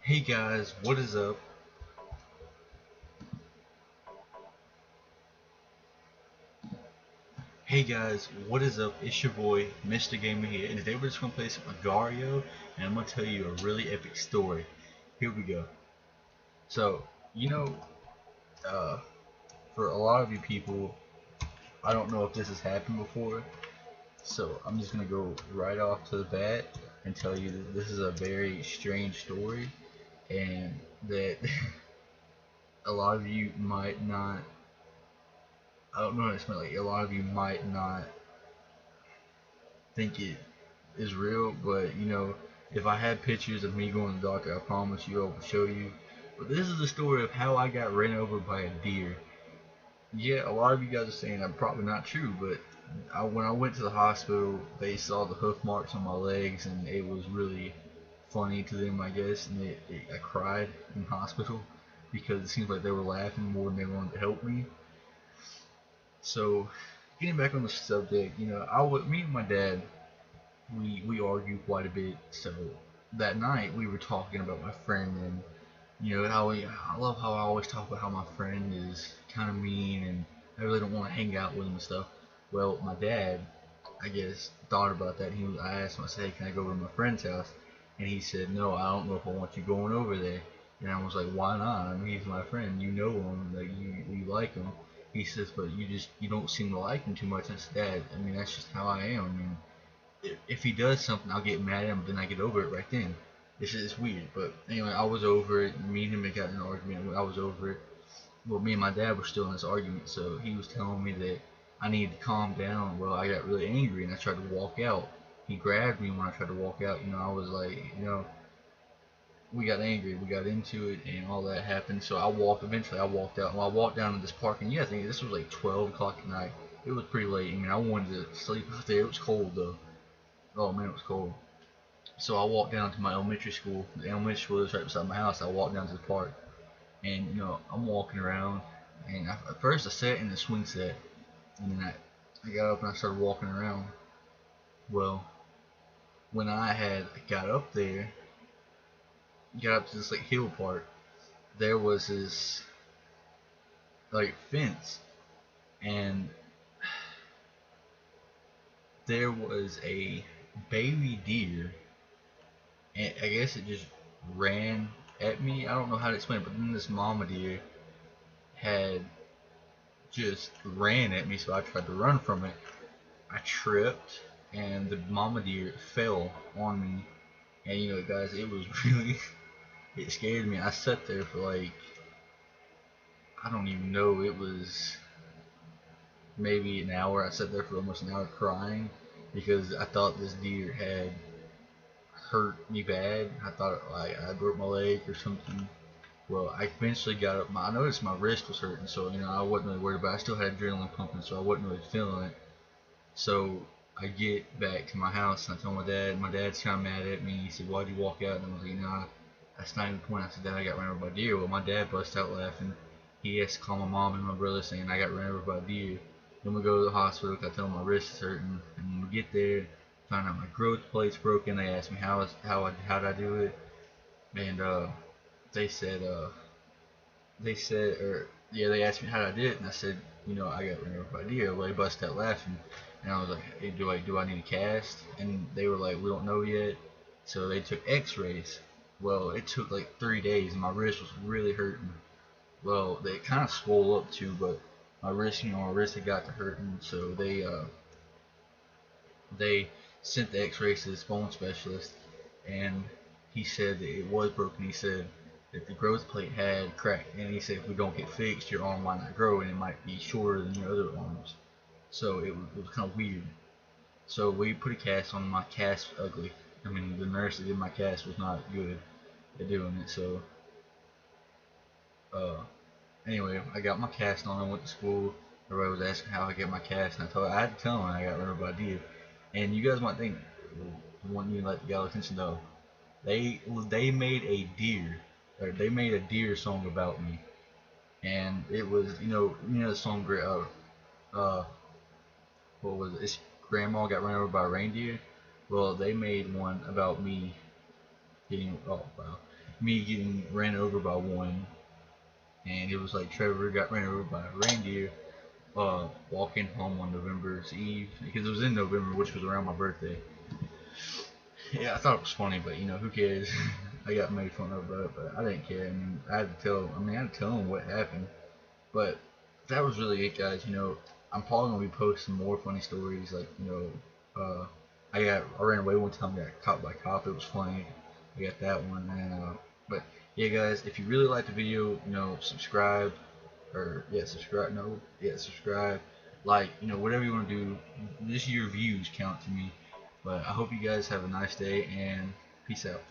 Hey guys, what is up? Hey guys, what is up? It's your boy, Mr. Gamer here, and today we're just gonna play some Agario, and I'm gonna tell you a really epic story. Here we go. So, you know, uh, for a lot of you people, I don't know if this has happened before, so I'm just gonna go right off to the bat and tell you that this is a very strange story, and that a lot of you might not. I don't know. It's like a lot of you might not think it is real, but if I had pictures of me going to the doctor, I promise you I will show you. But this is the story of how I got ran over by a deer. Yeah, a lot of you guys are saying I'm probably not true, but when I went to the hospital, they saw the hoof marks on my legs, and it was really funny to them, I guess. And I cried in hospital because it seems like they were laughing more than they wanted to help me. So, getting back on the subject, me and my dad, we argue quite a bit. So that night we were talking about my friend, and I love how I always talk about how my friend is kind of mean and I really don't want to hang out with him and stuff. Well, my dad, I guess, thought about that. I asked him, I said, hey, can I go over to my friend's house? And he said, no, I don't know if I want you going over there. And I was like, why not? I mean, he's my friend. You know him. Like you like him. He says, but you don't seem to like him too much. I said, Dad, I mean, that's just how I am. I mean, if he does something, I'll get mad at him, but then I get over it right then. It's weird, but anyway, I was over it. Me and him had gotten in an argument. I was over it. Well, me and my dad were still in this argument, so he was telling me that I needed to calm down. Well, I got really angry and I tried to walk out. He grabbed me when I tried to walk out. I was like, we got angry, we got into it, and all that happened. So I walked. Eventually, I walked out. Well, I walked down to this park, and yeah, I think this was like 12 o'clock at night. It was pretty late. I mean, I wanted to sleep out there. It was cold though. Oh man, it was cold. So I walked down to my elementary school. The elementary school is right beside my house. I walked down to the park, and I'm walking around, and at first I sat in the swing set, and then I got up and I started walking around. Well, when I had got up there, got up to this like hill part, there was this like fence, and there was a baby deer, and I guess it just ran at me. I don't know how to explain it, but then this mama deer had just ran at me, so I tried to run from it. I tripped, and the mama deer fell on me. And guys, it was really, it scared me. I sat there for like, I don't even know, it was maybe an hour. I sat there for almost an hour crying because I thought this deer had hurt me bad. I thought like I broke my leg or something. Well, I eventually got up. I noticed my wrist was hurting, so I wasn't really worried about it. I still had adrenaline pumping, so I wasn't really feeling it. So I get back to my house and I told my dad. My dad's kind of mad at me. He said, "Why'd you walk out?" And I was like, "Nah, that's not even the point." I said, "Dad, I got ran over by a deer." Well, my dad busted out laughing. He has to call my mom and my brother saying I got ran over by a deer. Then we go to the hospital. I tell them my wrist is hurting, and when we get there, find out my growth plate's broken. They asked me how did I do it, and they said or yeah, they asked me how I did it, and I said, I got ran over by a deer. Well, they busted out laughing, and I was like, hey, do I need a cast? And they were like, we don't know yet. So they took X-rays. Well, it took like 3 days, and my wrist was really hurting. Well, they kind of swole up too, but my wrist had got to hurting, so they sent the X-rays to this bone specialist, and he said that it was broken. He said that the growth plate had cracked, and he said if we don't get fixed, your arm might not grow, and it might be shorter than your other arms. So it was kind of weird. So we put a cast on. My cast was ugly. I mean, the nurse that did my cast was not good at doing it. So uh, anyway, I got my cast on. I went to school. Everybody was asking how I get my cast, and I had to tell them I got rid of by deer. And you guys might think, want you to let the guy attention though. They made a deer, or they made a deer song about me, and it was the song uh what was it? It's Grandma got run over by a reindeer. Well, they made one about me getting, oh wow. me getting ran over by one, and it was like Trevor got ran over by a reindeer walking home on November's Eve, because it was in November, which was around my birthday. Yeah, I thought it was funny, but who cares? I got made fun of about it, but I didn't care. I had to tell him what happened. But that was really it, guys. I'm probably gonna be posting more funny stories. Like, I ran away one time, got caught by a cop. It was funny. I got that one, but yeah, guys, if you really like the video, subscribe, or yeah, subscribe. No, yeah, subscribe. Like, whatever you want to do. Just your views count to me. But I hope you guys have a nice day, and peace out.